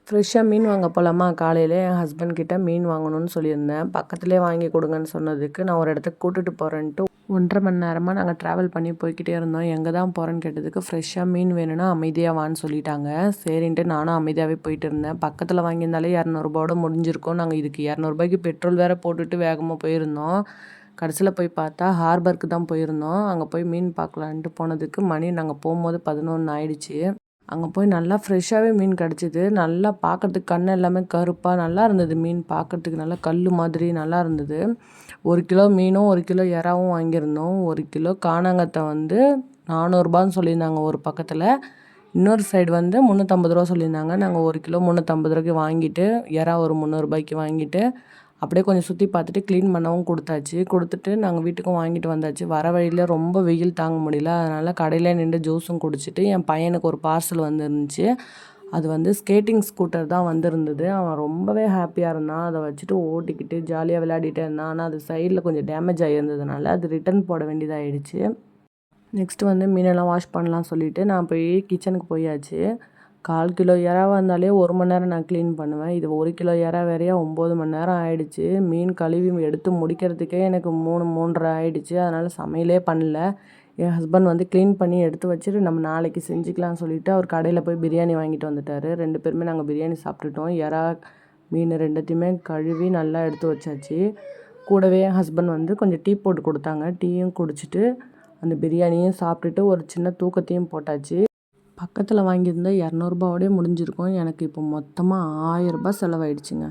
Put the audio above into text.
ஃப்ரெஷ்ஷாக மீன் வாங்க போகலாமா? காலையிலே என் ஹஸ்பண்ட் கிட்ட மீன் வாங்கணும்னு சொல்லியிருந்தேன். பக்கத்துலேயே வாங்கி கொடுங்கன்னு சொன்னதுக்கு, நான் ஒரு இடத்துக்கு கூட்டிட்டு போகிறேன்ட்டு 1½ மணி நேரமாக நாங்கள் ட்ராவல் பண்ணி போய்க்கிட்டே இருந்தோம். எங்கே தான் போகிறேன்னு கேட்டதுக்கு, ஃப்ரெஷ்ஷாக மீன் வேணும்னா அமைதியாக வான்னு சொல்லிட்டாங்க. சரின்ட்டு நானும் அமைதியாகவே போயிட்டு இருந்தேன். பக்கத்தில் வாங்கியிருந்தாலே ரூ. 200 முடிஞ்சிருக்கும். நாங்கள் இதுக்கு ரூ. 200 பெட்ரோல் வேறு போட்டுட்டு வேகமாக போயிருந்தோம். கடைசியில் போய் பார்த்தா ஹார்பருக்கு தான் போயிருந்தோம். அங்கே போய் மீன் பார்க்கலான்ட்டு போனதுக்கு மணி நாங்கள் போகும்போது 11 ஆயிடுச்சு. அங்கே போய் நல்லா ஃப்ரெஷ்ஷாகவே மீன் கிடச்சிது. நல்லா பார்க்குறதுக்கு கண் எல்லாமே கருப்பாக நல்லா இருந்தது. மீன் பார்க்குறதுக்கு நல்லா கல் மாதிரி நல்லா இருந்தது. 1 கிலோ மீனும் 1 கிலோ இறாவும் வாங்கியிருந்தோம். 1 கிலோ கானாங்கத்தை வந்து ரூ. 400 சொல்லியிருந்தாங்க ஒரு பக்கத்தில். இன்னொரு சைடு வந்து ரூ. 350 சொல்லியிருந்தாங்க. நாங்கள் 1 கிலோ ரூ. 350 வாங்கிட்டு, இறா ஒரு ரூ. 300 வாங்கிட்டு, அப்படியே கொஞ்சம் சுற்றி பார்த்துட்டு க்ளீன் பண்ணவும் கொடுத்தாச்சு. கொடுத்துட்டு நாங்கள் வீட்டுக்கும் வாங்கிட்டு வந்தாச்சு. வர வழியில் ரொம்ப வெயில் தாங்க முடியல. அதனால் கடையிலே நின்று ஜூஸும் குடிச்சிட்டு, என் பையனுக்கு ஒரு பார்சல் வந்துருந்துச்சு. அது வந்து ஸ்கேட்டிங் ஸ்கூட்டர் தான் வந்திருந்தது. அவன் ரொம்பவே ஹாப்பியாக இருந்தான். அதை வச்சுட்டு ஓட்டிக்கிட்டு ஜாலியாக விளையாடிட்டே இருந்தான். ஆனால் அது சைடில் கொஞ்சம் டேமேஜ் ஆகியிருந்ததுனால அது ரிட்டன் போட வேண்டியதாகிடுச்சு. நெக்ஸ்ட்டு வந்து மீனெல்லாம் வாஷ் பண்ணலாம் சொல்லிவிட்டு நான் போய் கிச்சனுக்கு போயாச்சு. 1/4 கிலோ இறாவா இருந்தாலே 1 மணி நேரம் நான் க்ளீன் பண்ணுவேன். இது 1 கிலோ இறா வேறையா 9 மணி நேரம் ஆயிடுச்சு. மீன் கழுவி எடுத்து முடிக்கிறதுக்கே எனக்கு 3, 3:30 ஆயிடுச்சு. அதனால் சமையலே பண்ணல. என் ஹஸ்பண்ட் வந்து க்ளீன் பண்ணி எடுத்து வச்சுட்டு நம்ம நாளைக்கு செஞ்சுக்கலாம்னு சொல்லிவிட்டு அவர் கடையில் போய் பிரியாணி வாங்கிட்டு வந்துட்டார். 2 பேருமே நாங்கள் பிரியாணி சாப்பிட்டுட்டோம். இறா, மீன் 2த்தையுமே கழுவி நல்லா எடுத்து வச்சாச்சு. கூடவே என் ஹஸ்பண்ட் வந்து கொஞ்சம் டீ போட்டு கொடுத்தாங்க. டீயும் குடிச்சிட்டு அந்த பிரியாணியும் சாப்பிட்டுட்டு ஒரு சின்ன தூக்கத்தையும் போட்டாச்சு. பக்கத்தில் வாங்கியிருந்தா ரூ. 200 முடிஞ்சிருக்கும். எனக்கு இப்போ மொத்தமாக ரூ. 1000 செலவாயிடுச்சுங்க.